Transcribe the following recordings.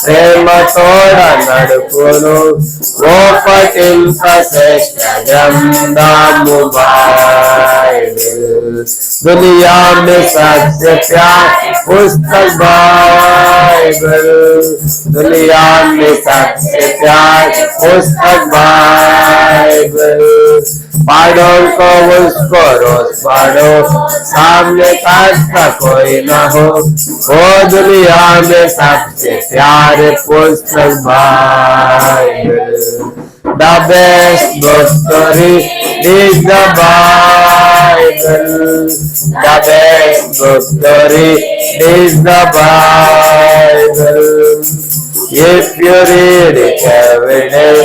ప్రేమ తోడ నడుపును ఓపటింప శ్రేష్ఠ గ్రంథము బైబిల్ दुनिया में सबसे प्यार पुस्तक बाइबल दुनिया में सबसे प्यार पुस्तक बाइबल पढ़ो को उसको रोज पढ़ो सामने का कोई न हो वो दुनिया में सबसे प्यार पुस्तक Bible The best book story is the Bible. The best book story is the Bible. If you read it every day,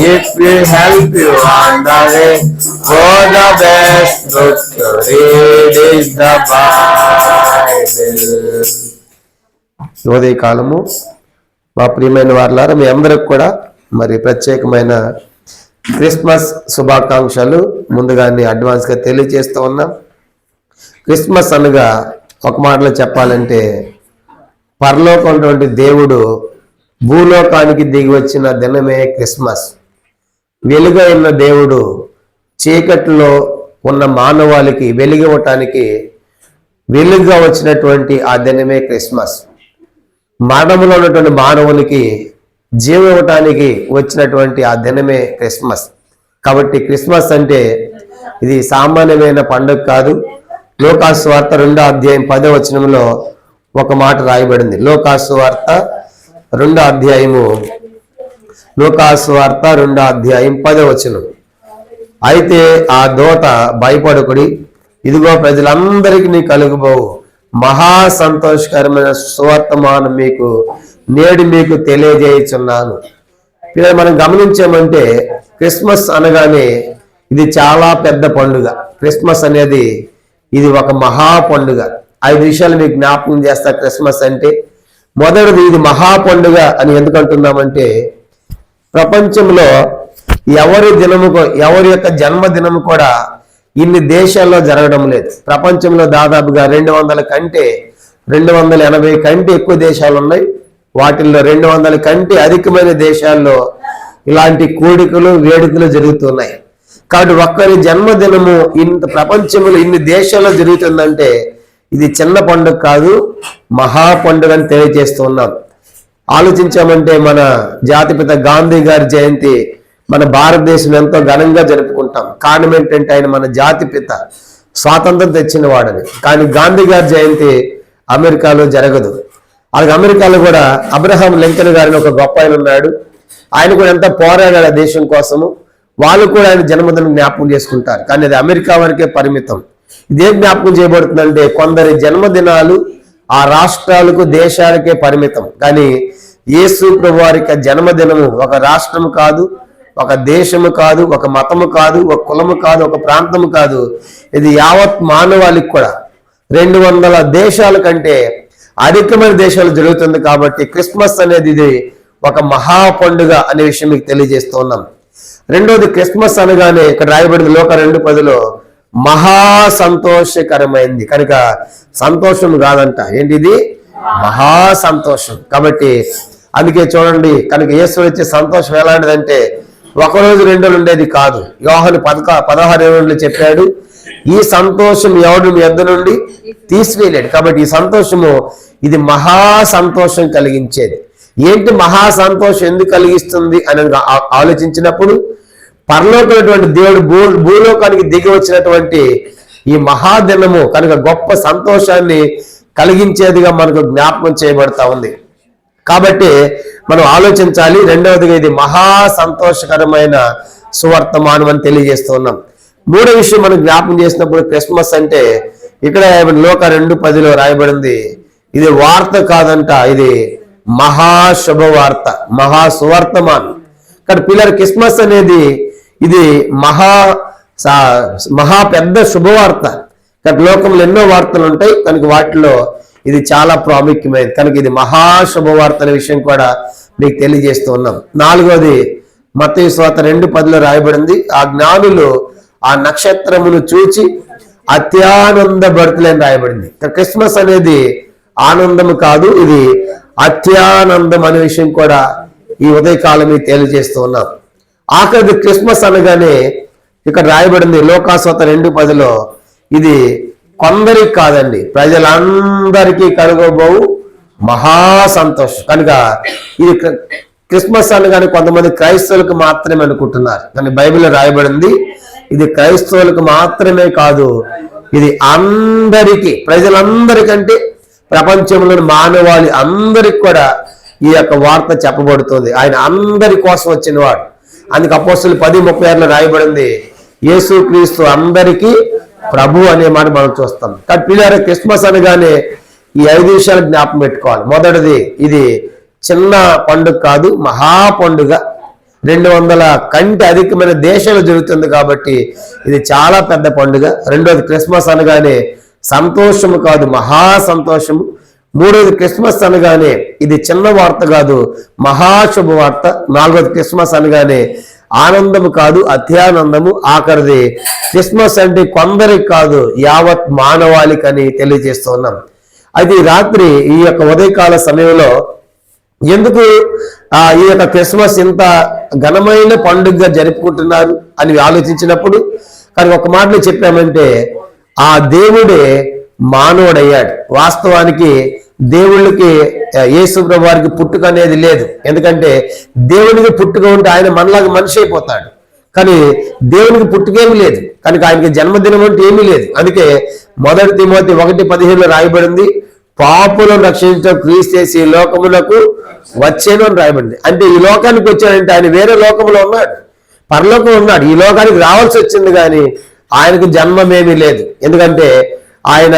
it will help you on the way. Oh, the best book to read is the Bible. ఉదయ కాలము మా ప్రియమైన వారులారా మీ అందరికి కూడా మరి ప్రత్యేకమైన Christmas శుభాకాంక్షలు ముందుగానే అడ్వాన్స్గా తెలియజేస్తూ ఉన్నాం. క్రిస్మస్ అనగా ఒక మాటలో చెప్పాలంటే పరలోకం ఉన్నటువంటి దేవుడు భూలోకానికి దిగి వచ్చిన దినమే క్రిస్మస్. వెలుగైన దేవుడు చీకట్లో ఉన్న మానవాళికి వెలిగివ్వటానికి వెలుగుగా వచ్చినటువంటి ఆ దినమే క్రిస్మస్. మరణంలో ఉన్నటువంటి మానవునికి జీవం ఇవ్వటానికి వచ్చినటువంటి ఆ దినమే క్రిస్మస్. కాబట్టి క్రిస్మస్ అంటే ఇది సామాన్యమైన పండుగ కాదు. లోకాసు వార్త 2వ అధ్యాయం 10వ వచనంలో ఒక మాట రాయబడింది. లోకాసు వార్త 2వ అధ్యాయము 10వ వచనం. అయితే ఆ దూత భయపడకుడి, ఇదిగో ప్రజలందరికీ కలుగుబోవు మహా సంతోషకరమైన సువర్తమానం నేడు మీకు తెలియజేయుచున్నాను. పిల్లలు మనం గమనించామంటే క్రిస్మస్ అనగానే ఇది చాలా పెద్ద పండుగ. క్రిస్మస్ అనేది ఇది ఒక మహా పండుగ. 5 విషయాలు మీకు జ్ఞాపకం చేస్తా. క్రిస్మస్ అంటే మొదటిది, ఇది మహా పండుగ అని ఎందుకు అంటున్నామంటే ప్రపంచంలో ఎవరి యొక్క జన్మదినము కూడా ఇన్ని దేశాల్లో జరగడం లేదు. ప్రపంచంలో దాదాపుగా 280 కంటే ఎక్కువ దేశాలు ఉన్నాయి. వాటిల్లో 200 కంటే అధికమైన దేశాల్లో ఇలాంటి కూడికలు వేడుకలు జరుగుతున్నాయి. కాబట్టి ఒక్కరి జన్మదినము ఇంత ప్రపంచంలో ఇన్ని దేశాల్లో జరుగుతుందంటే ఇది చిన్న పండుగ కాదు, మహా పండుగ అని తెలియజేస్తున్నాం. ఆలోచించామంటే మన జాతిపిత గాంధీ గారి జయంతి మన భారతదేశం ఎంతో ఘనంగా జరుపుకుంటాం. కారణం ఏంటంటే ఆయన మన జాతిపిత, స్వాతంత్రం తెచ్చిన వాడని. కానీ గాంధీ గారి జయంతి అమెరికాలో జరగదు. అలాగే అమెరికాలో కూడా అబ్రహాం లింకన్ గారిని ఒక గొప్ప ఆయన ఉన్నాడు. ఆయన కూడా ఎంత పోరాడాడు ఆ దేశం కోసము. వాళ్ళు కూడా ఆయన జన్మదినం జ్ఞాపకం చేసుకుంటారు. కానీ అది అమెరికా వరకే పరిమితం. ఇదేం జ్ఞాపకం చేయబడుతుందంటే కొందరి జన్మదినాలు ఆ రాష్ట్రాలకు దేశాలకే పరిమితం. కానీ యేసు ప్రభు వారి జన్మదినము ఒక రాష్ట్రము కాదు, ఒక దేశము కాదు, ఒక మతము కాదు, ఒక కులము కాదు, ఒక ప్రాంతము కాదు. ఇది యావత్ మానవాళికి కూడా 200 దేశాల కంటే అధికమైన దేశాలు జరుగుతుంది. కాబట్టి క్రిస్మస్ అనేది ఇది ఒక మహా పండుగ అనే విషయం మీకు తెలియజేస్తున్నాం. రెండోది, క్రిస్మస్ అనగానే ఇక్కడ రాయబడింది లోక 2:10లో మహా సంతోషకరమైంది. కనుక సంతోషం కాదంట, ఏంటిది? మహా సంతోషం. కాబట్టి అందుకే చూడండి, కనుక యేసు వచ్చే సంతోషం ఎలాంటిదంటే 1 రోజు 2 రోజులు ఉండేది కాదు. యోహాను 16:7 చెప్పాడు, ఈ సంతోషం ఎవడు మీ యొద్ద నుండి తీసివేయలేడు. కాబట్టి ఈ సంతోషము ఇది మహా సంతోషం కలిగించేది. ఏంటి మహా సంతోషం ఎందుకు కలిగిస్తుంది అని ఆలోచించినప్పుడు పరలోకమైనటువంటి దేవుడు భూలోకానికి దిగి వచ్చినటువంటి ఈ మహాదినము కనుక గొప్ప సంతోషాన్ని కలిగించేదిగా మనకు జ్ఞాపకం చేయబడతా ఉంది. కాబట్టి మనం ఆలోచించాలి. రెండవదిగా ఇది మహా సంతోషకరమైన సువర్తమానం అని తెలియజేస్తున్నాం. మూడో విషయం మనం జ్ఞాపకం చేసినప్పుడు క్రిస్మస్ అంటే ఇక్కడ లోక 2:10లో రాయబడింది, ఇది వార్త కాదంట, ఇది మహా శుభవార్త, మహా సువర్తమానం. ఇక్కడ పిల్లలు క్రిస్మస్ అనేది ఇది మహా పెద్ద శుభవార్త. ఇక్కడ లోకంలో ఎన్నో వార్తలు ఉంటాయి కనుక వాటిలో ఇది చాలా ప్రాముఖ్యమైనది. కనుక ఇది మహా శుభవార్త అనే విషయం కూడా మీకు తెలియజేస్తూ ఉన్నాం. నాలుగోది మత్తయి సువార్త 2:10లో రాయబడింది, ఆ జ్ఞానులు ఆ నక్షత్రమును చూచి అత్యానందభరితులని రాయబడింది. క్రిస్మస్ అనేది ఆనందము కాదు, ఇది అత్యానందం అనే విషయం కూడా ఈ ఉదయకాలం మీకు తెలియజేస్తూ ఉన్నాం. ఆఖరి క్రిస్మస్ అనగానే ఇక్కడ రాయబడింది లోకాసువార్త 2:10, ఇది కొందరికి కాదండి, ప్రజలందరికీ కలుగబోవు మహా సంతోషం. కనుక ఇది క్రిస్మస్ అనగానే కొంతమంది క్రైస్తవులకు మాత్రమే అనుకుంటున్నారు, కానీ బైబిల్లో రాయబడింది ఇది క్రైస్తవులకు మాత్రమే కాదు, ఇది అందరికీ, ప్రజలందరికంటే ప్రపంచంలోని మానవాళి అందరికి కూడా ఈ యొక్క వార్త చెప్పబడుతుంది. ఆయన అందరి కోసం వచ్చిన వాడు. అందుకు అపోస్తలులు 10:36 రాయబడింది యేసుక్రీస్తు అందరికీ ప్రభు అనే మాట మనం చూస్తాం. కానీ పిల్లల క్రిస్మస్ అనగానే ఈ 5 విషయాలు జ్ఞాపకం పెట్టుకోవాలి. మొదటిది, ఇది చిన్న పండుగ కాదు, మహా పండుగ. 200 కంటే అధికమైన దేశాలు జరుగుతుంది కాబట్టి ఇది చాలా పెద్ద పండుగ. రెండోది, క్రిస్మస్ అనగానే సంతోషము కాదు, మహా సంతోషము. మూడోది, క్రిస్మస్ అనగానే ఇది చిన్న వార్త కాదు, మహాశుభ వార్త. నాలుగోది, క్రిస్మస్ అనగానే ఆనందము కాదు, అత్యానందము. ఆఖరిది, క్రిస్మస్ అంటే కొందరికి కాదు, యావత్ మానవాళికి అని తెలియజేస్తున్నాం. అయితే ఈ రాత్రి ఈ యొక్క ఉదయకాల సమయంలో ఎందుకు ఈ యొక్క క్రిస్మస్ ఇంత ఘనమైన పండుగగా జరుపుకుంటున్నారు అని ఆలోచించినప్పుడు, కానీ ఒక మాటలో చెప్పామంటే ఆ దేవుడే మానవుడయ్యాడు. వాస్తవానికి దేవుళ్ళకి యేసుప్రభు వారికి పుట్టుక అనేది లేదు. ఎందుకంటే దేవునికి పుట్టుక ఉంటే ఆయన మనలాగా మనిషి అయిపోతాడు, కానీ దేవునికి పుట్టుకేమీ లేదు. కనుక ఆయనకి జన్మదినం అంటే ఏమీ లేదు. అందుకే 1 తిమోతి 1:15 రాయబడింది, పాపులను రక్షించడం క్రీస్తు చేసి లోకములకు వచ్చేను అని రాయబడింది. అంటే ఈ లోకానికి వచ్చాడంటే ఆయన వేరే లోకంలో ఉన్నాడు, పరలోకం ఉన్నాడు. ఈ లోకానికి రావాల్సి వచ్చింది కానీ ఆయనకు జన్మమేమీ లేదు. ఎందుకంటే ఆయన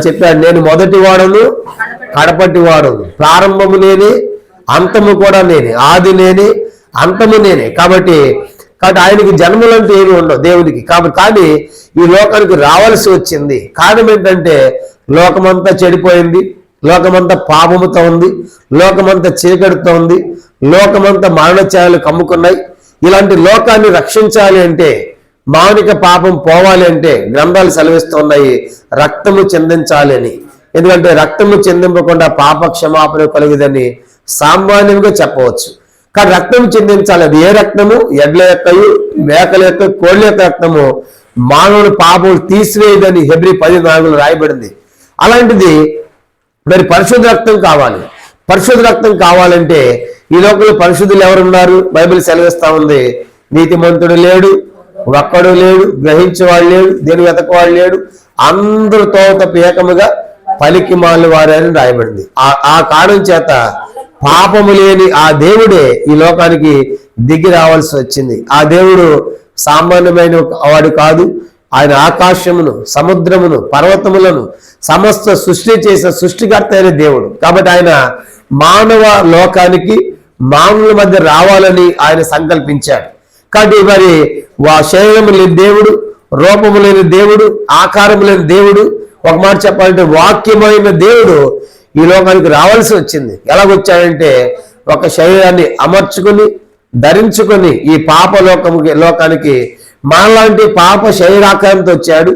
చెప్పాడు, నేను మొదటి వాడను కడపటి వాడను, ప్రారంభము నేనే అంతము కూడా నేనే, ఆది నేనే అంతము నేనే. కాబట్టి ఆయనకి జన్మలంటూ ఏమి ఉండవు దేవునికి. కానీ ఈ లోకానికి రావాల్సి వచ్చింది. కారణం ఏంటంటే లోకమంతా చెడిపోయింది, లోకమంతా పాపముతో ఉంది, లోకమంతా చీకటితో ఉంది, లోకమంతా మరణఛాయలు కమ్ముకున్నాయి. ఇలాంటి లోకాన్ని రక్షించాలి అంటే, మానవిక పాపం పోవాలి అంటే గ్రంథాలు సెలవిస్తున్నాయి రక్తము చెందించాలి అని. ఎందుకంటే రక్తము చెందింపకుండా పాప క్షమాపణ కలిగిదని సామాన్యంగా చెప్పవచ్చు. కానీ రక్తం చెందించాలి. అది ఏ రక్తము? ఎడ్ల యొక్కయు, మేకల యొక్క, కోళ్ళ యొక్క రక్తము మానవుని పాపం తీసివేయదని హెబ్రీ 10:4 రాయబడింది. అలాంటిది మరి పరిశుద్ధ రక్తం కావాలి. పరిశుద్ధ రక్తం కావాలంటే ఈ లోకంలో పరిశుద్ధులు ఎవరున్నారు? బైబిల్ సెలవిస్తా ఉంది, నీతిమంతుడు లేడు, ఒక్కడు లేడు, గ్రహించేవాడు లేడు, దేని వెతకవాడు లేడు, అందరూ తోత ఏకముగా పలికి మాలి వారని రాయబడింది. ఆ కారణం చేత పాపము లేని ఆ దేవుడే ఈ లోకానికి దిగి రావాల్సి వచ్చింది. ఆ దేవుడు సామాన్యమైన వాడు కాదు. ఆయన ఆకాశమును, సముద్రమును, పర్వతములను సమస్త సృష్టి చేసిన సృష్టికర్త అయిన దేవుడు. కాబట్టి ఆయన మానవ లోకానికి మానవుల మధ్య రావాలని ఆయన సంకల్పించాడు. కాబట్టి మరి శరీరము లేని దేవుడు, రూపము లేని దేవుడు, ఆకారము లేని దేవుడు, ఒక మాట చెప్పాలంటే వాక్యమైన దేవుడు ఈ లోకానికి రావాల్సి వచ్చింది. ఎలాగొచ్చాడంటే ఒక శరీరాన్ని అమర్చుకుని ధరించుకొని ఈ పాప లోకానికి మనలాంటి పాప శరీరాకారంతో వచ్చాడు.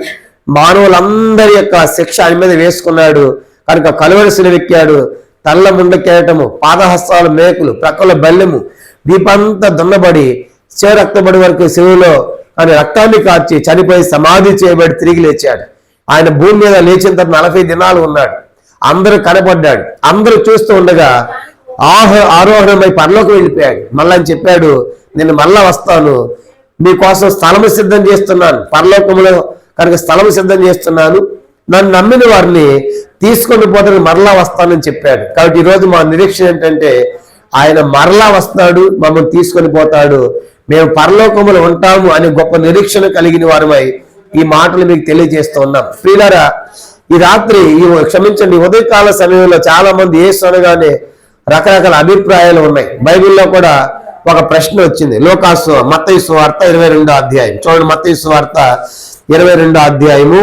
మానవులందరి యొక్క శిక్ష ఆయన మీద వేసుకున్నాడు. కనుక కలువరి శిలువెక్కాడు. తల్ల ముండకేయటము, పాదహస్తాలు మేకులు, ప్రక్కల బల్లెము, దీపంతా దున్నబడి రక్తబడి వరకు శివులో ఆయన రక్తాన్ని కార్చి చనిపోయి సమాధి చేయబడి తిరిగి లేచాడు. ఆయన భూమి మీద లేచిన తర్వాత 40 దినాలు ఉన్నాడు. అందరూ కనపడ్డాడు. అందరూ చూస్తూ ఉండగా ఆరోహణమై పరలోకి వెళ్ళిపోయాడు. మళ్ళా అని చెప్పాడు, నేను మళ్ళా వస్తాను, మీకోసం స్థలము సిద్ధం చేస్తున్నాను, పరలోకములో కనుక స్థలము సిద్ధం చేస్తున్నాను, నన్ను నమ్మిన వారిని తీసుకొని పోతాను, మరలా వస్తానని చెప్పాడు. కాబట్టి ఈరోజు మా నిరీక్షణ ఏంటంటే ఆయన మరలా వస్తాడు, మమ్మల్ని తీసుకొని పోతాడు, మేము పరలోకములో ఉంటాము అనే గొప్ప నిరీక్షణ కలిగిన వారమై ఈ మాటలు మీకు తెలియజేస్తూ ఉన్నాం. ప్రియులారా, ఈ రాత్రి క్షమించండి, ఉదయకాల సమయంలో చాలా మంది యేసు అనగానే రకరకాల అభిప్రాయాలు ఉన్నాయి. బైబిల్లో కూడా ఒక ప్రశ్న వచ్చింది. మత్తయి సువార్త 22వ అధ్యాయం చూడండి. మత్తయి సువార్త 22వ అధ్యాయము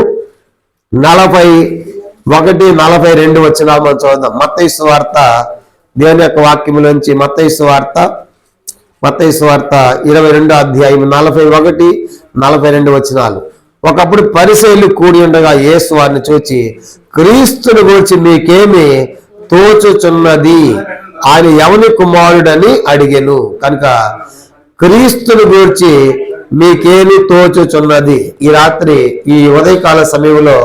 41-42 వచనాలు మనం చూద్దాం. మత్తయి సువార్త దేవుని యొక్క వాక్యములోంచి మత్తయి సువార్త 22వ అధ్యాయం 41-42 వచనాలు. ఒకప్పుడు పరిసయ్యులు కూడి ఉండగా యేసు వారిని చూచి క్రీస్తుని గురించి మీకేమి తోచుచున్నది, ఆయన ఎవని కుమారుడని అడిగెను. కనుక క్రీస్తుని గురించి మీకేమి తోచుచున్నది. ఈ రాత్రి ఈ ఉదయకాల సమయంలో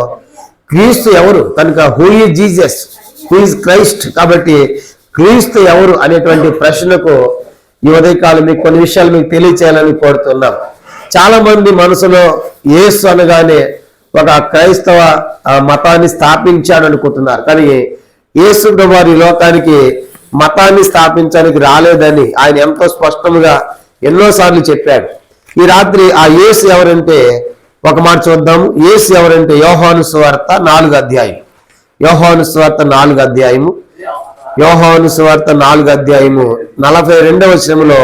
క్రీస్తు ఎవరు కనుక who is Jesus, who is Christ, కాబట్టి క్రీస్తు ఎవరు అనేటువంటి ప్రశ్నకు ఈ ఉదయకాలం మీకు కొన్ని విషయాలు మీకు తెలియచేయాలని కోరుతున్నాం. చాలా మంది మనసులో యేసు అనగానే ఒక క్రైస్తవ మతాన్ని స్థాపించాడు అనుకుంటున్నారు. కానీ యేసు ప్రభువారు ఈ లోకానికి మతాన్ని స్థాపించడానికి రాలేదని ఆయన ఎంతో స్పష్టంగా ఎన్నోసార్లు చెప్పాడు. ఈ రాత్రి ఆ యేసు ఎవరంటే ఒక మాట చూద్దాం. యేసు ఎవరంటే యోహాను సువార్త 4వ అధ్యాయం, యోహాను సువార్త 4వ అధ్యాయము, యోహాను సువార్త 4వ అధ్యాయము 42వ వచనంలో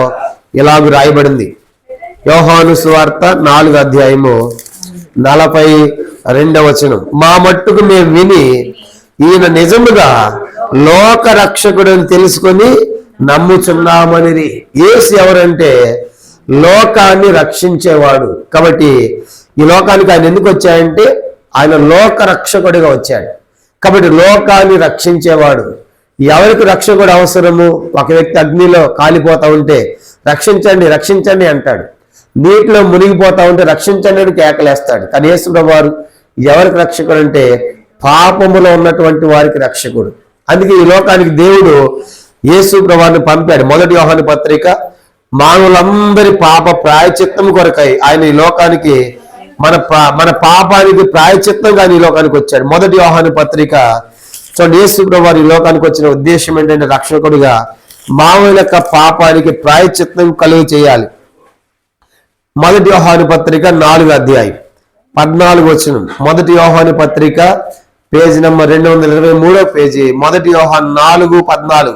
ఇలాగ రాయబడింది. యోహాను సువార్త 4వ అధ్యాయము 42వ వచనం. మా మట్టుకు మేము విని ఈయన నిజముగా లోక రక్షకుడని తెలుసుకొని నమ్ముచున్నామని. యేసు ఎవరంటే లోకాన్ని రక్షించేవాడు. కాబట్టి ఈ లోకానికి ఆయన ఎందుకు వచ్చాయంటే ఆయన లోక రక్షకుడిగా వచ్చాడు. కాబట్టి లోకాన్ని రక్షించేవాడు. ఎవరికి రక్షకుడు అవసరము? ఒక వ్యక్తి అగ్నిలో కాలిపోతా ఉంటే రక్షించండి రక్షించండి అంటాడు. నీటిలో మునిగిపోతా ఉంటే రక్షించండి అని కేకలేస్తాడు. కానీ యేసు ప్రభువారు ఎవరికి రక్షకుడు అంటే పాపములో ఉన్నటువంటి వారికి రక్షకుడు. అందుకే ఈ లోకానికి దేవుడు యేసు ప్రభువారిని పంపాడు. మొదటి యోహాను పత్రిక మానవులందరి పాప ప్రాయచిత్తం కొరకై ఆయన ఈ లోకానికి మన పాపానికి ప్రాయచిత్తంగా ఆయన ఈ లోకానికి వచ్చాడు. మొదటి యోహాను పత్రిక చూడండి. యేసు ప్రభువారు ఈ లోకానికి వచ్చిన ఉద్దేశం ఏంటంటే రక్షకుడిగా మానవుల యొక్క పాపానికి ప్రాయచిత్తం కలుగు చేయాలి. మొదటి యోహాను పత్రిక 4వ అధ్యాయం 14వ వచనం. మొదటి యోహాను పత్రిక పేజీ నంబర్ 223వ పేజీ, మొదటి యోహాను 4:14.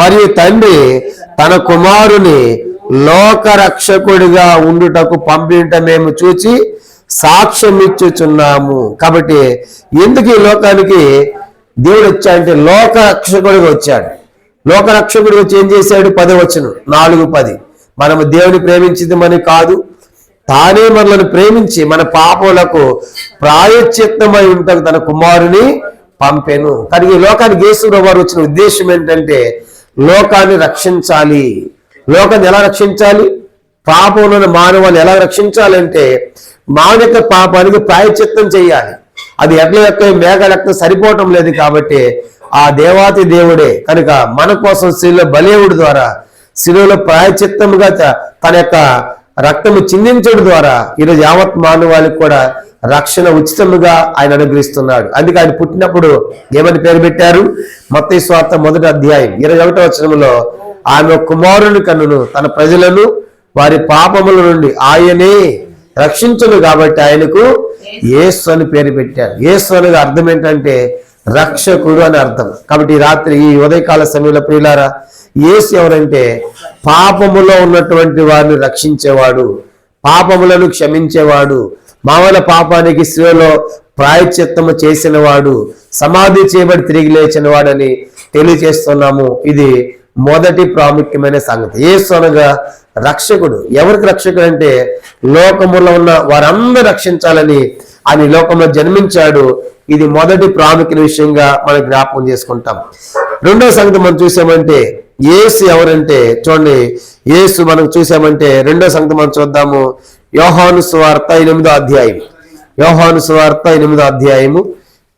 మరియు తండ్రి తన కుమారుని లోక రక్షకుడిగా ఉండుటకు పంపిట మేము చూచి సాక్ష్యం ఇచ్చుచున్నాము. కాబట్టి ఎందుకు ఈ లోకానికి దేవుడు వచ్చాడంటే లోక రక్షకుడిగా వచ్చాడు. లోక రక్షకుడిగా వచ్చి ఏం చేశాడు? 10వ వచనం 4:10. మనము దేవుని ప్రేమించింది మన కాదు, తానే మనల్ని ప్రేమించి మన పాపములకు ప్రాయశ్చిత్తమై ఉంటకు తన కుమారుని పంపెను. కానీ ఈ లోకానికి యేసు ప్రభువారు వచ్చిన ఉద్దేశం ఏంటంటే లోకాన్ని రక్షించాలి. లోకాన్ని ఎలా రక్షించాలి? పాపంలోని మానవాన్ని ఎలా రక్షించాలంటే మానవ యొక్క పాపానికి ప్రాయశ్చిత్తం చేయాలి. అది ఎడ్ల యొక్క మేఘాల యొక్క సరిపోవటం లేదు. కాబట్టి ఆ దేవాతి దేవుడే కనుక మన కోసం శిలువ బలివుడి ద్వారా శిలువలో ప్రాయశ్చిత్తముగా తన యొక్క రక్తము చిందించడం ద్వారా ఈరోజు యావత్ మానవాళికి కూడా రక్షణ ఉచితముగా ఆయన అనుగ్రహిస్తున్నాడు. అందుకే ఆయన పుట్టినప్పుడు ఏమని పేరు పెట్టారు? మత్తయి సువార్త 1వ అధ్యాయం 21వ వచనంలో ఆమె కుమారుని కన్నును తన ప్రజలను వారి పాపముల నుండి ఆయనే రక్షించును కాబట్టి ఆయనకు యేసు అని పేరు పెట్టారు. యేసు అనగా అర్థం ఏంటంటే రక్షకుడు అని అర్థం. కాబట్టి ఈ రాత్రి ఈ ఉదయకాల సమయంలో ప్రియులారా, యేసు ఎవరంటే పాపములో ఉన్నటువంటి వారిని రక్షించేవాడు, పాపములను క్షమించేవాడు, మామూలు పాపానికి శిలువలో ప్రాయశ్చిత్తము చేసిన వాడు, సమాధి చేయబడి తిరిగి లేచిన వాడని తెలియజేస్తున్నాము. ఇది మొదటి ప్రాముఖ్యమైన సంగతి. యేసు అనగా రక్షకుడు. ఎవరికి రక్షకుడు అంటే లోకములో ఉన్న వారందరూ రక్షించాలని ఆయన లోకంలో జన్మించాడు. ఇది మొదటి ప్రాముఖ్య విషయంగా మనం జ్ఞాపకం చేసుకుంటాం. రెండవ సంగతి మనం చూసామంటే యేసు ఎవరంటే చూడండి, యేసు మనం చూసామంటే రెండో సంగతి మనం చూద్దాము. యోహాను సువార్త 8వ అధ్యాయం, యోహాను సువార్త 8వ అధ్యాయము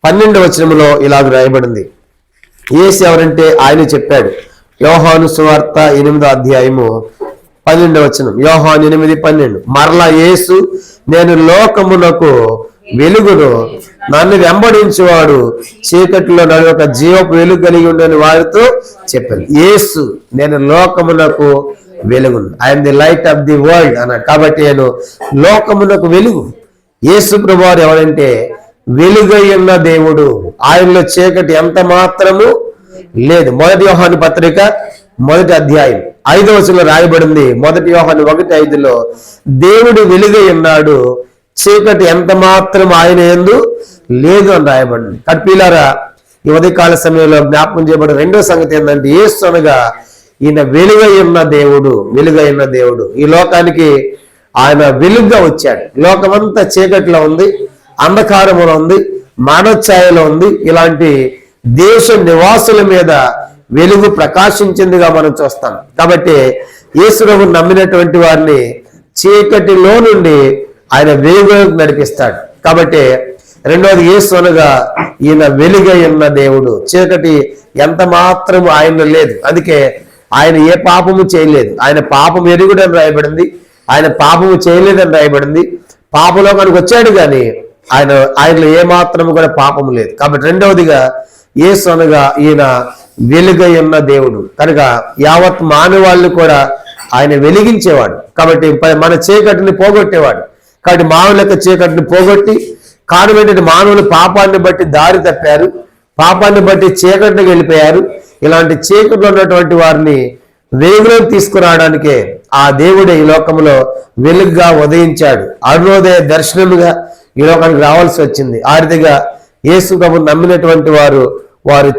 12వ వచనంలో ఇలాగ రాయబడింది. యేసు ఎవరంటే ఆయన చెప్పాడు. యోహాను సువార్త 8వ అధ్యాయము 12వ వచనం. యోహాను 8:12. మరలా యేసు నేను లోకమునకు వెలుగును, నన్ను వెంబడించేవాడు చీకటిలో నడువక జీవపు వెలుగు కలిగి ఉండని వారితో చెప్పాను. యేసు నేను లోకమునకు వెలుగును, I'm the light of the world అన్నాడు. కాబట్టి నేను లోకమునకు వెలుగు. యేసు ప్రభువారు ఎవరంటే వెలుగై ఉన్న దేవుడు, ఆయనలో చీకటి ఎంత మాత్రము లేదు. మొదటి యోహాను పత్రిక 1వ అధ్యాయం 5వ వచనంలో రాయబడింది. మొదటి యోహాను 1:5 దేవుడు వెలుగై ఉన్నాడు, చీకటి ఎంత మాత్రం ఆయన యందు లేదు అని రాయబడింది. కట్పీలారా, ఈ ఉదయకాల సమయంలో జ్ఞాపకం చేయబడిన రెండో సంగతి ఏంటంటే యేసు అనగా ఈయన వెలుగై ఉన్న దేవుడు, వెలుగై ఉన్న దేవుడు. ఈ లోకానికి ఆయన వెలుగుగా వచ్చాడు. లోకమంతా చీకటిలో ఉంది, అంధకారంలో ఉంది, మానఛాయలో ఉంది. ఇలాంటి దేశ నివాసుల మీద వెలుగు ప్రకాశించిందిగా మనం చూస్తాం. కాబట్టి యేసును నమ్మినటువంటి వారిని చీకటిలో నుండి ఆయన వెలుగులోకి నడిపిస్తాడు. కాబట్టి రెండవది యేసు అనగా ఈయన వెలుగై ఉన్న దేవుడు. చీకటి ఎంత మాత్రం ఆయనలో లేదు. అందుకే ఆయన ఏ పాపము చేయలేదు. ఆయన పాపం ఎరుగుడని రాయబడింది, ఆయన పాపము చేయలేదని రాయబడింది. పాపలోకానికి వచ్చాడు కానీ ఆయనలో ఏ మాత్రము కూడా పాపము లేదు. కాబట్టి రెండవదిగా యేసు అనగా ఈయన వెలుగై ఉన్న దేవుడు కనుక యావత్ మానవాళ్ళు కూడా ఆయన వెలిగించేవాడు. కాబట్టి మన చీకటిని పోగొట్టేవాడు. కాబట్టి మానవుల యొక్క చీకటిని పోగొట్టి కారణం ఏంటంటే మానవులు పాపాన్ని బట్టి దారి తప్పారు, పాపాన్ని బట్టి చీకటికి వెళ్ళిపోయారు. ఇలాంటి చీకటిలో ఉన్నటువంటి వారిని వెలుగులోకి తీసుకురావడానికే ఆ దేవుడే ఈ లోకంలో వెలుగుగా ఉదయించాడు. అరుణోదయ దర్శనముగా ఈ లోకానికి రావాల్సి వచ్చింది. ఆ రీతిగా యేసు ప్రభువును నమ్మినటువంటి వారు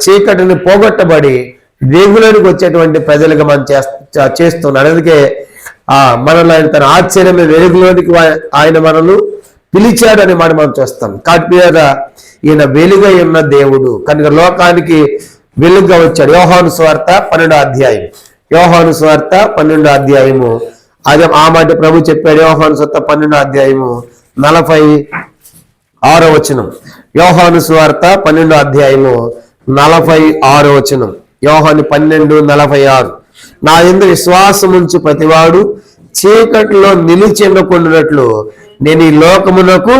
చీకటిని పోగొట్టబడి వెలుగులోనికి వచ్చేటువంటి ప్రజలుగా మనం చేస్తున్నాడు. అందుకే మనలో ఆయన తన ఆశ్చర్యమే వెలుగులోనికి ఆయన మనను పిలిచాడని మనం చూస్తాం. కాబట్టి ఈయన వెలుగై ఉన్న దేవుడు కనుక లోకానికి వెలుగుగా వచ్చాడు. యోహాను సువార్త 12వ అధ్యాయం, యోహాను సువార్త 12వ అధ్యాయము అదే ఆ మాట ప్రభు చెప్పాడు. యోహాను సువార్త 12వ అధ్యాయము 46వ వచనం. యోహాను సువార్త 12వ అధ్యాయము 46వ వచనం. యోహాను 12:46. నా యందు విశ్వాసముంచు ప్రతివాడు చీకటిలో నిలిచెందుకున్నట్లు నేను ఈ లోకమునకు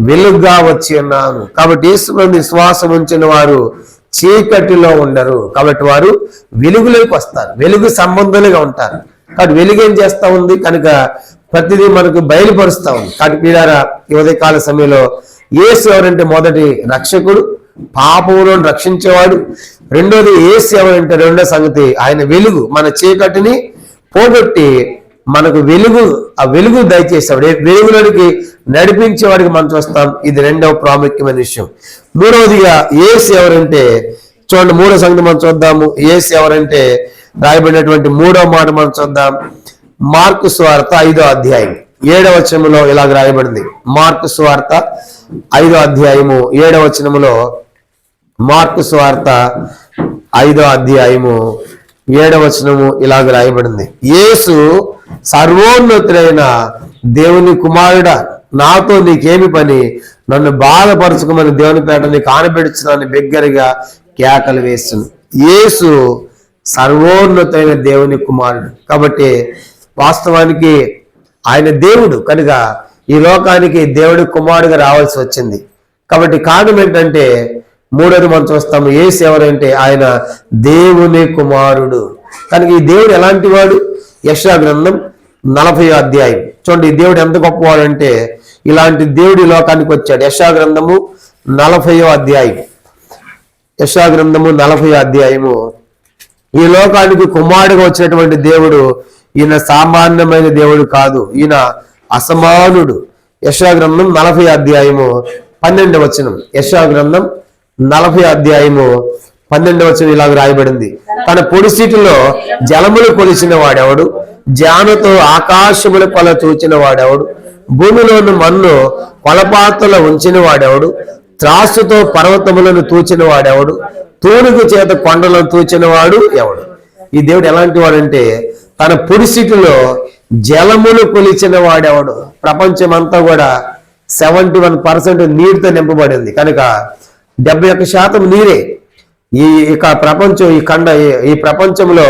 వెలుగుగా వచ్చి ఉన్నాను. కాబట్టి యేసులో విశ్వాసం ఉంచిన వారు చీకటిలో ఉండరు. కాబట్టి వారు వెలుగులోకి వస్తారు, వెలుగు సంబంధులుగా ఉంటారు. కాబట్టి వెలుగు ఏం చేస్తా ఉంది కనుక ప్రతిదీ మనకు బయలుపరుస్తా ఉంది. కాబట్టి మీరారా ఈ ఉదయకాల సమయంలో యేసు ఎవరంటే మొదటి రక్షకుడు, పాపమును రక్షించేవాడు. రెండోది యేసు ఎవరంటే రెండో సంగతి ఆయన వెలుగు, మన చీకటిని పోగొట్టి మనకు ఆ వెలుగు దయచేసేవాడు, వెలుగులోనికి నడిపించేవాడికి మనం చూస్తాం. ఇది రెండవ ప్రాముఖ్యమైన విషయం. మూడవదిగా యేసు ఎవరంటే చూడండి, మూడో సంగతి మనం చూద్దాము. యేసు ఎవరంటే రాయబడినటువంటి మూడవ మాట మనం చూద్దాం. మార్కు సువార్త 5వ అధ్యాయం 7వ వచనములో ఇలాగ రాయబడింది. మార్కు సువార్త 5వ అధ్యాయము 7వ వచనములో, మార్కు సువార్త 5వ అధ్యాయము 7వ వచనము ఇలాగ రాయబడింది. యేసు సర్వోన్నతుడైన దేవుని కుమారుడా, నాతో నీకేమి పని, నన్ను బాధపరచుకోమని దేవుని పేట నీకు ఆనబెడుచున్నాను బిగ్గరగా కేకలు వేస్తును. యేసు సర్వోన్నతైన దేవుని కుమారుడు. కాబట్టి వాస్తవానికి ఆయన దేవుడు కనుక ఈ లోకానికి దేవుడి కుమారుడుగా రావాల్సి వచ్చింది. కాబట్టి కారణం ఏంటంటే మూడోది మనం చూస్తాము, యేసు ఎవరంటే ఆయన దేవుని కుమారుడు. కనుక ఈ దేవుడు ఎలాంటి వాడు? యెషయా గ్రంథం 40వ అధ్యాయం చూడండి. ఈ దేవుడు ఎంత గొప్పవాడు అంటే ఇలాంటి దేవుడి లోకానికి వచ్చాడు. యెషయా గ్రంథము 40వ అధ్యాయం, యెషయా గ్రంథము 40వ అధ్యాయము. ఈ లోకానికి కుమారుడుగా వచ్చినటువంటి దేవుడు ఈయన సామాన్యమైన దేవుడు కాదు, ఈయన అసమానుడు. యెషయా గ్రంథం 40వ అధ్యాయము 12వ వచనం. యెషయా గ్రంథం 40వ అధ్యాయము 12వ వచనం ఇలాగ రాయబడింది. తన పొడిసీటిలో జలములు కొలిచిన వాడెవడు, జానుతో ఆకాశముల కొల చూచిన వాడెవడు, భూమిలోని మన్ను కొలపాత్రలో ఉంచిన వాడెవడు, త్రాసుతో పర్వతములను తూచిన వాడెవడు, తూనుగు చేత కొండలను తూచిన వాడు ఎవడు? ఈ దేవుడు ఎలాంటి వాడంటే తన పొడిసీటిలో జలములు కొలిచిన వాడెవడు. ప్రపంచం అంతా కూడా 71% నీటితో నింపబడింది కనుక 71% నీరే. ఈ ప్రపంచం ఈ ప్రపంచంలో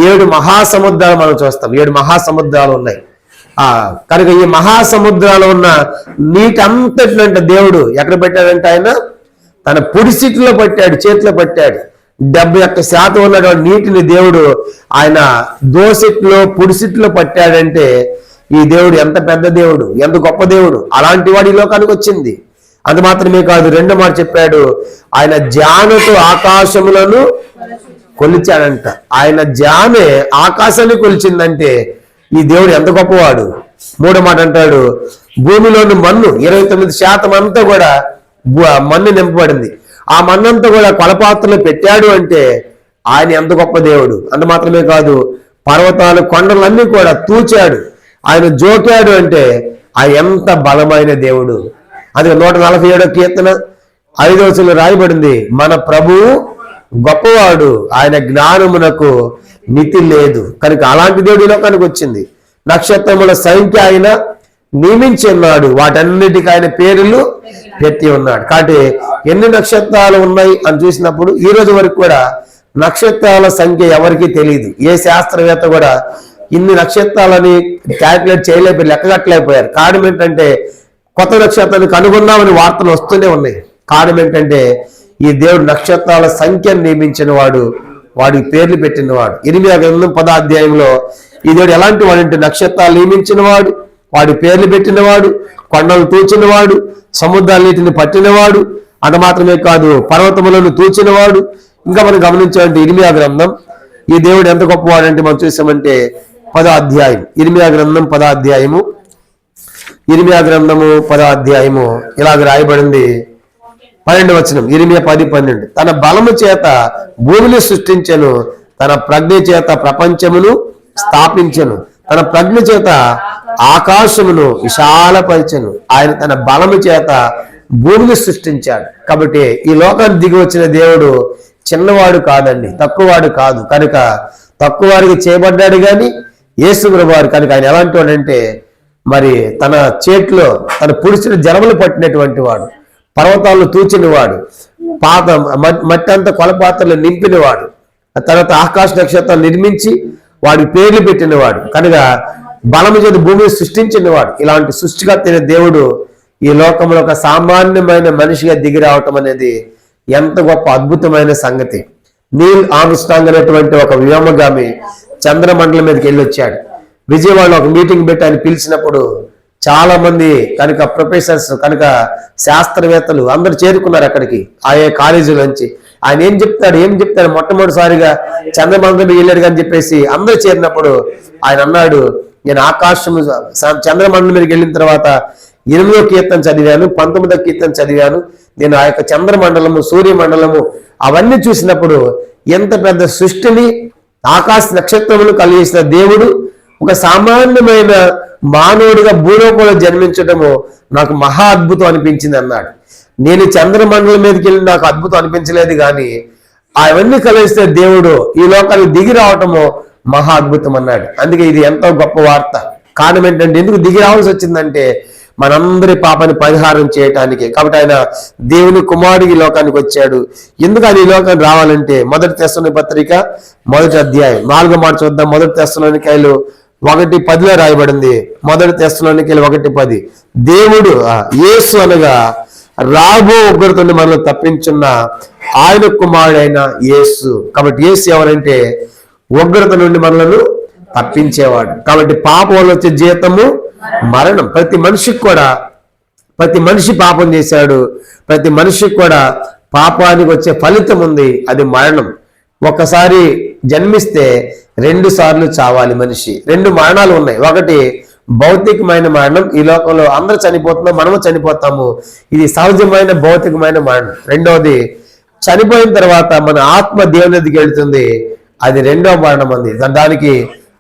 7 మహాసముద్రాలు మనం చూస్తాం. 7 మహాసముద్రాలు ఉన్నాయి. కనుక ఈ మహాసముద్రాలు ఉన్న నీటి అంతటినంటే దేవుడు ఎక్కడ పెట్టాడంటే ఆయన తన పొడిసీట్లో పట్టాడు, చేతిలో పట్టాడు. 71% ఉన్నటువంటి నీటిని దేవుడు ఆయన దోసిట్లో పొడిసిట్లో పట్టాడంటే ఈ దేవుడు ఎంత పెద్ద దేవుడు, ఎంత గొప్ప దేవుడు. అలాంటి వాడు ఈ లోకానికి వచ్చింది. అంత మాత్రమే కాదు, రెండో మాట చెప్పాడు, ఆయన జానుతో ఆకాశములను కొలిచాడంట. ఆయన జానే ఆకాశాన్ని కొలిచిందంటే ఈ దేవుడు ఎంత గొప్పవాడు. మూడో మాట అంటాడు, భూమిలోని మన్ను 29% అంతా కూడా మన్ను నింపబడింది. ఆ మన్నంతా కూడా కొలపాత్రలో పెట్టాడు అంటే ఆయన ఎంత గొప్ప దేవుడు. అంత మాత్రమే కాదు, పర్వతాలు కొండలన్నీ కూడా తూచాడు, ఆయన జోకాడు అంటే ఆయన ఎంత బలమైన దేవుడు. అది 147వ కీర్తన 5వ వచనంలో రాయబడింది, మన ప్రభువు గొప్పవాడు, ఆయన జ్ఞానమునకు మితి లేదు. కనుక అలాంటి దేవుడి లోకానికి వచ్చింది. నక్షత్రముల సంఖ్య ఆయన నియమించి ఉన్నాడు, వాటన్నిటికీ ఆయన పేర్లు పెట్టి ఉన్నాడు. కాబట్టి ఎన్ని నక్షత్రాలు ఉన్నాయి అని చూసినప్పుడు ఈ రోజు వరకు కూడా నక్షత్రాల సంఖ్య ఎవరికీ తెలియదు. ఏ శాస్త్రవేత్త కూడా ఇన్ని నక్షత్రాలని క్యాల్కులేట్ చేయలేకపోయారు, లెక్కగట్టలేకపోయారు. కారణం ఏంటంటే కొత్త నక్షత్రాన్ని కనుగొన్నామని వార్తలు వస్తూనే ఉన్నాయి. కారణం ఏంటంటే ఈ దేవుడు నక్షత్రాల సంఖ్యను నియమించిన వాడు, వాడికి పేర్లు పెట్టినవాడు. 8వ గ్రంథం 10వ అధ్యాయంలో ఈ దేవుడు ఎలాంటి వాడంటే నక్షత్రాలు నియమించిన వాడు, వాడి పేర్లు పెట్టినవాడు, కొండలు తూచినవాడు, సముద్రాలన్నిటిని పట్టినవాడు, అంత మాత్రమే కాదు పర్వతములను తూచినవాడు. ఇంకా మనం గమనించాలంటే 8వ గ్రంథం ఈ దేవుడు ఎంత గొప్పవాడంటే మనం చూసామంటే 10వ అధ్యాయం, 8వ గ్రంథం 10వ అధ్యాయము, 8వ గ్రంథము 10వ అధ్యాయము ఇలాగ రాయబడింది. 12వ వచనం, 8:10-12. తన బలము చేత భూమిని సృష్టించెను, తన ప్రజ్ఞ చేత ప్రపంచమును స్థాపించెను, తన ప్రజ్ఞ చేత ఆకాశమును విశాలపరిచెను. ఆయన తన బలము చేత భూమిని సృష్టించాడు. కాబట్టి ఈ లోకానికి దిగి వచ్చిన దేవుడు చిన్నవాడు కాదండి, తక్కువవాడు కాదు. కనుక తక్కువ వారికి చేయబడ్డాడు కానీ యేసుప్రభువు వారు. కనుక ఆయన ఎలాంటి వాడంటే మరి తన చేతిలో తన పురుషుని జలములు పట్టినటువంటి వాడు, పర్వతాలను తూచినవాడు, మట్టి అంతా కొలపాత్రలు నింపినవాడు, తర్వాత ఆకాశ నక్షత్రాలు నిర్మించి వాడికి పేర్లు పెట్టినవాడు. కనుక బలము చేత భూమిని సృష్టించినవాడు. ఇలాంటి సృష్టికర్త అయిన దేవుడు ఈ లోకంలో ఒక సామాన్యమైన మనిషిగా దిగి రావటం అనేది ఎంత గొప్ప అద్భుతమైన సంగతి. నీల్ ఆర్మ్స్ట్రాంగ్ అనేటువంటి ఒక వ్యోమగామి చంద్రమండలం మీదకి వెళ్ళి వచ్చాడు. విజయవాడలో ఒక మీటింగ్ పెట్టి ఆయన పిలిచినప్పుడు చాలా మంది కనుక ప్రొఫెసర్స్ కనుక శాస్త్రవేత్తలు అందరు చేరుకున్నారు అక్కడికి, ఆయా కాలేజీల నుంచి. ఆయన ఏం చెప్తాడు మొట్టమొదటిసారిగా చంద్రమండలం వెళ్ళాడు అని చెప్పేసి అందరు చేరినప్పుడు ఆయన అన్నాడు, నేను ఆకాశము చంద్రమండలం మీదకి వెళ్ళిన తర్వాత 8వ కీర్తన చదివాను, 19వ కీర్తన చదివాను. నేను ఆ యొక్క చంద్రమండలము, సూర్యమండలము అవన్నీ చూసినప్పుడు ఎంత పెద్ద సృష్టిని ఆకాశ నక్షత్రములు కలిగేసిన దేవుడు ఒక సామాన్యమైన మానవుడిగా భూలోకంలో జన్మించడము నాకు మహా అద్భుతం అనిపించింది అన్నాడు. నేను చంద్రమండలం మీదకి వెళ్ళి నాకు అద్భుతం అనిపించలేదు, కానీ అవన్నీ కలిగిస్తే దేవుడు ఈ లోకానికి దిగి రావటము మహా అద్భుతం అన్నాడు. అందుకే ఇది ఎంతో గొప్ప వార్త. కారణం ఏంటంటే ఎందుకు దిగి రావాల్సి వచ్చిందంటే మనందరి పాపాన్ని పరిహారం చేయటానికి. కాబట్టి ఆయన దేవుని కుమారుడికి ఈ లోకానికి వచ్చాడు. ఎందుకు ఆయన ఈ లోకానికి రావాలంటే 1 తెస్సలోనికైల పత్రిక 1వ అధ్యాయం 4వ మాట చూద్దాం. 1 తెస్సలోనికైలు 1:10 రాయబడింది. 1 తెస్సలోనికైలు 1:10, దేవుడు యేసు అనగా రాబో ఉగ్రతను మనల్ని తప్పించున్న ఆయన కుమారుడైన యేసు. కాబట్టి యేసు ఎవరంటే ఉగ్రత నుండి మనలను తప్పించేవాడు. కాబట్టి పాపం వల్ల వచ్చే జీతము మరణం. ప్రతి మనిషి పాపం చేశాడు. ప్రతి మనిషికి కూడా పాపానికి వచ్చే ఫలితం ఉంది, అది మరణం. ఒకసారి జన్మిస్తే 2 సార్లు చావాలి మనిషి. 2 మరణాలు ఉన్నాయి. ఒకటి భౌతికమైన మరణం, ఈ లోకంలో అందరూ చనిపోతున్నాం, మనము చనిపోతాము, ఇది సహజమైన భౌతికమైన మరణం. రెండవది చనిపోయిన తర్వాత మన ఆత్మ దేవుని దగ్గరికి వెళ్తుంది, అది 2వ మరణం ఉంది. దానికి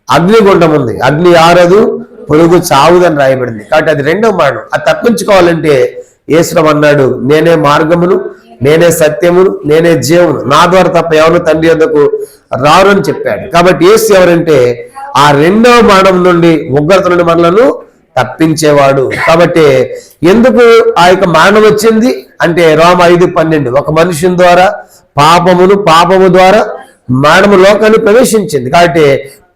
అగ్నిగుండం ఉంది, అగ్ని ఆరదు పొరుగు చావుదని రాయబడింది. కాబట్టి అది 2వ మరణం. అది తప్పించుకోవాలంటే యేసుప్రభువు అన్నాడు, నేనే మార్గమును, నేనే సత్యమును, నేనే జీవమును, నా ద్వారా తప్ప ఎవరు తండ్రి వద్దకు రారు అని చెప్పాడు. కాబట్టి యేసు ఎవరంటే ఆ 2వ మరణం నుండి, ఉగ్రత నుండి మనలను తప్పించేవాడు. కాబట్టి ఎందుకు ఆ యొక్క మరణం వచ్చింది అంటే రోమ 5:12, ఒక మనుషుని ద్వారా పాపము ద్వారా మరణము లోకాన్ని ప్రవేశించింది. కాబట్టి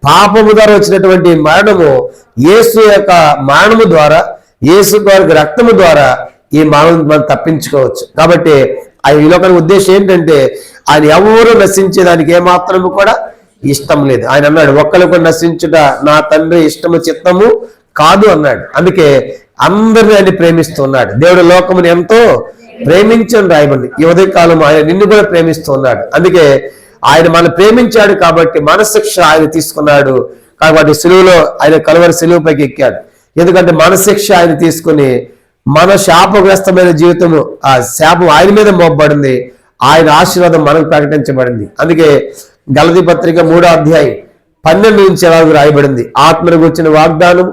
పాపము ద్వారా వచ్చినటువంటి మరణము యేసు యొక్క మరణము ద్వారా, యేసు గారి రక్తము ద్వారా ఈ మరణం మనం తప్పించుకోవచ్చు. కాబట్టి ఆయన ఈ లోకానికి ఉద్దేశం ఏంటంటే ఆయన ఎవరు నశించేదానికి ఏమాత్రము కూడా ఇష్టం లేదు. ఆయన అన్నాడు, ఒక్కరికి నశించుట నా తండ్రి ఇష్టము చిత్తము కాదు అన్నాడు. అందుకే అందరినీ ఆయన ప్రేమిస్తున్నాడు. దేవుడు లోకముని ఎంతో ప్రేమించని రాయబడింది. ఈ ఉదయకాలం ఆయన నిన్ను కూడా ప్రేమిస్తున్నాడు. అందుకే ఆయన మనం ప్రేమించాడు కాబట్టి మన శిక్ష ఆయన తీసుకున్నాడు. కాబట్టి సిలువలో ఆయన కలువరి సిలువపైకి ఎక్కాడు. ఎందుకంటే మన శిక్ష ఆయన తీసుకుని మన శాపగ్రస్తమైన జీవితము, ఆ శాపం ఆయన మీద మోపబడింది, ఆయన ఆశీర్వాదం మనకు ప్రకటించబడింది. అందుకే గలతీ పత్రిక 3వ అధ్యాయం 12 నుంచి రాయబడింది, ఆత్మను గురించిన వాగ్దానం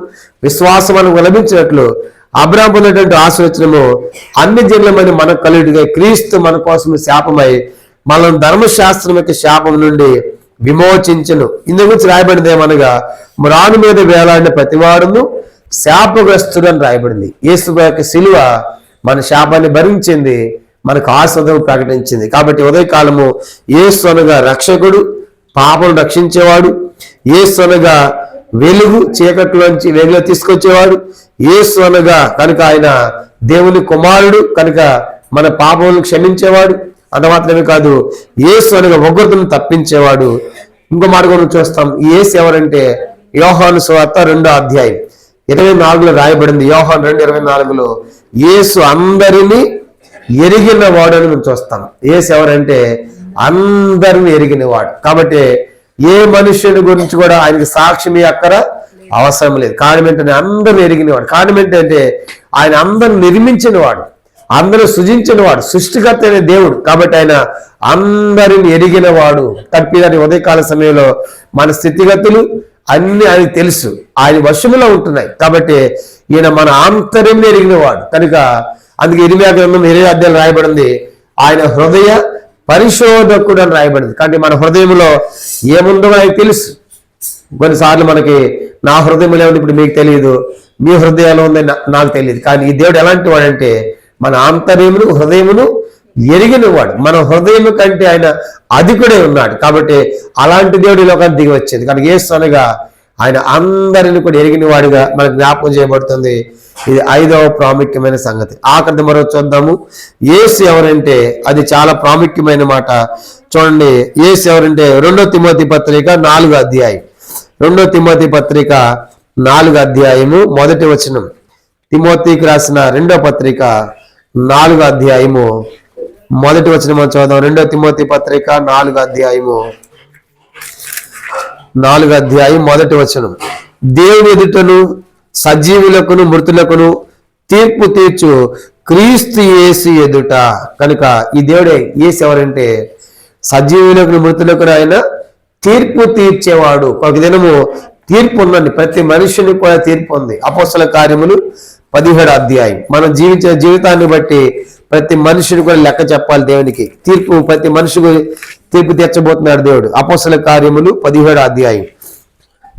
విశ్వాసం మనకు లభించినట్లు అబ్రాహాము పొందినటువంటి ఆశీర్వచనము అన్ని జనులమని మనకు కలుగుగా క్రీస్తు మన కోసం శాపమై మనం ధర్మశాస్త్రం యొక్క శాపం నుండి విమోచించును. ఇందు గురించి రాయబడింది ఏమనగా మ్రాను మీద వేలాడిన ప్రతివాడును శాపగ్రస్తుడు అని రాయబడింది. యేసు యొక్క శిలువ మన శాపాన్ని భరించింది, మనకు ఆశీర్వాదం ప్రకటించింది. కాబట్టి ఉదయకాలము యేసు అనగా రక్షకుడు, పాపను రక్షించేవాడు, యేసు అనగా వెలుగు, చీకట్లోంచి వెలుగులో తీసుకొచ్చేవాడు, యేసు అనగా కనుక ఆయన దేవుని కుమారుడు కనుక మన పాపములను క్షమించేవాడు. అంత మాత్రమే కాదు, యేసు అనగా ఉగ్రతను తప్పించేవాడు. ఇంకో మాట కూడా చూస్తాం. యేసు ఎవరంటే యోహాను సువార్త 2వ అధ్యాయం 24లో రాయబడింది. యోహాను 2:24లో యేసు అందరినీ ఎరిగిన వాడు అని మనం చూస్తాం. యేసు ఎవరంటే అందరిని ఎరిగిన వాడు. కాబట్టి ఏ మనుష్యుని గురించి కూడా ఆయనకి సాక్ష్యం అక్కర అవసరం లేదు. కారణం ఏంటంటే అందరిని ఎరిగినవాడు. కారణం ఏంటంటే ఆయన అందరిని నిర్మించిన వాడు, అందరూ సృజించిన వాడు, సృష్టికర్త అయిన దేవుడు. కాబట్టి ఆయన అందరిని ఎరిగిన వాడు. తప్పిదని ఉదయకాల సమయంలో మన స్థితిగతులు అన్ని ఆయనకు తెలుసు, ఆయన వశములో ఉంటున్నాయి. కాబట్టి ఈయన మన ఆంతర్యం ఎరిగిన వాడు కనుక అందుకే 20వ గ్రంథం 20వ అధ్యాయం రాయబడింది ఆయన హృదయ పరిశోధకుడు అని రాయబడింది. కాబట్టి మన హృదయంలో ఏముందో ఆయనకు తెలుసు. కొన్నిసార్లు మనకి నా హృదయంలో ఏముంది ఇప్పుడు మీకు తెలియదు, మీ హృదయాలు ఉంది నాకు తెలియదు. కానీ ఈ దేవుడు ఎలాంటి వాడంటే మన ఆంతర్యమును హృదయమును ఎరిగిన వాడు. మన హృదయం కంటే ఆయన అధికుడే ఉన్నాడు. కాబట్టి అలాంటి దేవుడు ఈ లోకానికి దిగి వచ్చేది. కానీ యేసు అనగా ఆయన అందరిని కూడా ఎరిగిన వాడిగా మనకు జ్ఞాపకం చేయబడుతుంది. ఇది 5వ ప్రాముఖ్యమైన సంగతి. ఆఖరి మరో చూద్దాము. యేసు ఎవరంటే అది చాలా ప్రాముఖ్యమైన మాట. చూడండి, యేసు ఎవరంటే 2వ తిమోతి పత్రిక 4వ అధ్యాయం 2వ తిమోతి పత్రిక 4వ అధ్యాయము 1వ వచనం. తిమోతికి రాసిన 2వ పత్రిక 4వ అధ్యాయము 1వ వచనం మనం చూద్దాం. 2వ తిమోతి పత్రిక 4వ అధ్యాయము 4వ అధ్యాయం 1వ వచనం. దేవుని ఎదుటను సజీవులకును మృతులకును తీర్పు తీర్చు క్రీస్తు యేసు ఎదుట. కనుక ఈ దేవుడే యేసు ఎవరంటే సజీవులకు మృతులకు ఆయన తీర్పు తీర్చేవాడు. ఒక దినము తీర్పు ఉందండి, ప్రతి మనుషునికి కూడా తీర్పు ఉంది. అపోస్తల కార్యములు 17వ అధ్యాయం. మనం జీవించిన జీవితాన్ని బట్టి ప్రతి మనుషుని కూడా లెక్క చెప్పాలి దేవునికి. తీర్పు ప్రతి మనిషికి తీర్పు తీర్చబోతున్నాడు దేవుడు. అపోస్తల కార్యములు 17వ అధ్యాయం.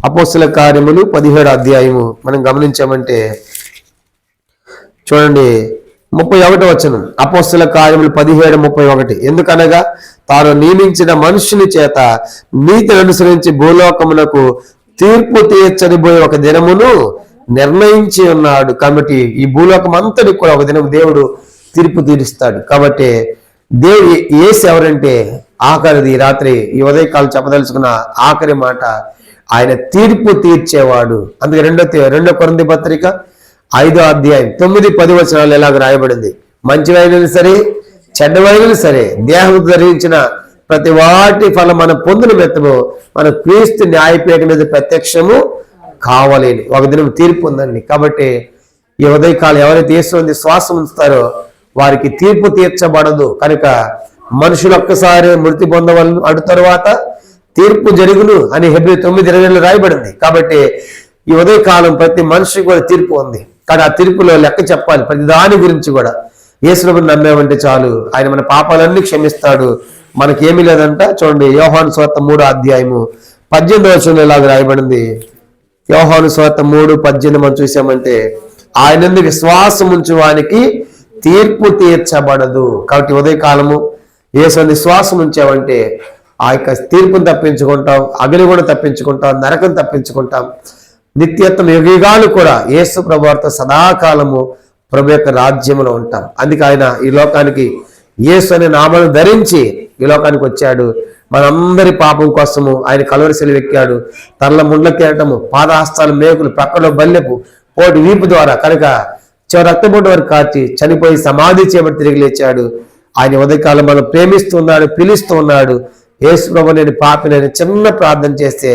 అపోస్తల కార్యములు 17వ అధ్యాయము మనం గమనించామంటే చూడండి 31వ వచనం. అపోస్తల కార్యములు 17:31. ఎందుకనగా తాను నియమించిన మనుషుని చేత నీతిని అనుసరించి భూలోకమునకు తీర్పు తీర్చనిపోయే ఒక దినమును నిర్ణయించి ఉన్నాడు. కాబట్టి ఈ భూలోకం అంతటి కూడా ఒక దినం దేవుడు తీర్పు తీరుస్తాడు. కాబట్టి దేవుడు యేసు ఎవరంటే ఆఖరిది రాత్రి ఈ ఉదయకాలం చెప్పదలుచుకున్న ఆఖరి మాట, ఆయన తీర్పు తీర్చేవాడు. అందుకే 2 కొరింథీ పత్రిక 5వ అధ్యాయం 9-10 వచనాలు ఎలాగ రాయబడింది. మంచివైనది సరే చెడ్డవైనది సరే దేహం ధరించిన ప్రతి వాటి ఫలం మనం పొందిన మెత్తము మన క్రీస్తు న్యాయపీఠం మీద ప్రత్యక్షము కావాలని ఒక దినం తీర్పు ఉందండి. కాబట్టి ఈ ఉదయకాలం ఎవరైతే యేసునందు శ్వాసం ఉంచుతారో వారికి తీర్పు తీర్చబడదు. కనుక మనుషులు ఒక్కసారి మృతి పొందవలను అటు తరువాత తీర్పు జరుగును అని హెబ్రీ 9:20 రాయబడింది. కాబట్టి ఈ ఉదయకాలం ప్రతి మనిషికి కూడా తీర్పు ఉంది. కానీ ఆ తీర్పులో లెక్క చెప్పాలి ప్రతి దాని గురించి కూడా. యేసుని నమ్మామంటే చాలు, ఆయన మన పాపాలన్నీ క్షమిస్తాడు, మనకేమీ లేదంట. చూడండి, యోహాను సువార్త 3వ అధ్యాయము 18వ వచనంలో ఇలాగ రాయబడింది. యోహాను సువార్త 3:18 మనం చూసామంటే ఆయన విశ్వాసం ఉంచు వానికి తీర్పు తీర్చబడదు. కాబట్టి ఉదయకాలము యేసు విశ్వాసం ఉంచామంటే ఆ యొక్క తీర్పును తప్పించుకుంటాం, అగ్ని కూడా తప్పించుకుంటాం, నరకం తప్పించుకుంటాం. నిత్యత్వం యుగాలు కూడా యేసు ప్రభువారితో సదాకాలము ప్రభు యొక్క రాజ్యంలో ఉంటాం. అందుకే ఆయన ఈ లోకానికి యేసు అనే నామాన్ని ధరించి ఈ లోకానికి వచ్చాడు. మనందరి పాపం కోసము ఆయన కలువరి శిలువ ఎక్కాడు. తనల ముండ్ల కేటము, పాదహస్తాలు, మేకులు, ప్రక్కలో బల్లెపు, పోటు వీపు ద్వారా కనుక చివరి రక్తపోటు వరకు కార్చి చనిపోయి సమాధి చేయబడి తిరిగి లేచాడు. ఆయన ఉదయకాలం మనం ప్రేమిస్తున్నాడు, పిలుస్తూ ఉన్నాడు. యేసు ప్రభు నేను పాపినని చిన్న ప్రార్థన చేస్తే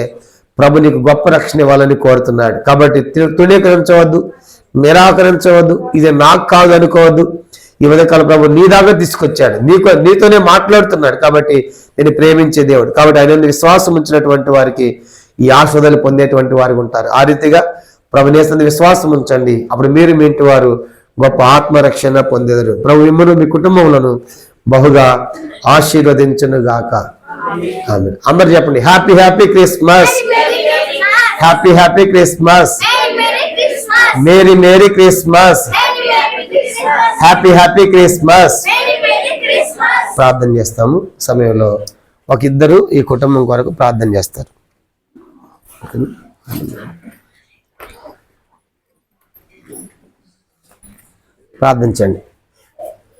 ప్రభు నీకు గొప్ప రక్షణ ఇవ్వాలని కోరుతున్నాడు. కాబట్టి తృణీకరించవద్దు, నిరాకరించవద్దు, ఇది నాకు కాదు అనుకోవద్దు. ఈ ఉదయకాల ప్రభు నీ దాకా తీసుకొచ్చాడు, నీతోనే మాట్లాడుతున్నాడు. కాబట్టి నేను ప్రేమించే దేవుడు. కాబట్టి ఆయన విశ్వాసం ఉంచినటువంటి వారికి ఈ ఆశీర్వాదాలు పొందేటువంటి వారికి ఉంటారు. ఆ రీతిగా ప్రభు నేసందు విశ్వాసం ఉంచండి. అప్పుడు మీరు మీ ఇంటి వారు గొప్ప ఆత్మరక్షణ పొందెదరు. ప్రభు మిమ్మల్ని మీ కుటుంబములను బహుగా ఆశీర్వదించును గాక. ఆమేన్. అందరు చెప్పండి, happy happy Christmas, happy happy Christmas, merry merry Christmas, happy happy Christmas. ప్రార్థన చేస్తాము. సమయంలో ఒక ఇద్దరు ఈ కుటుంబం కొరకు ప్రార్థన చేస్తారు. ప్రార్థించండి.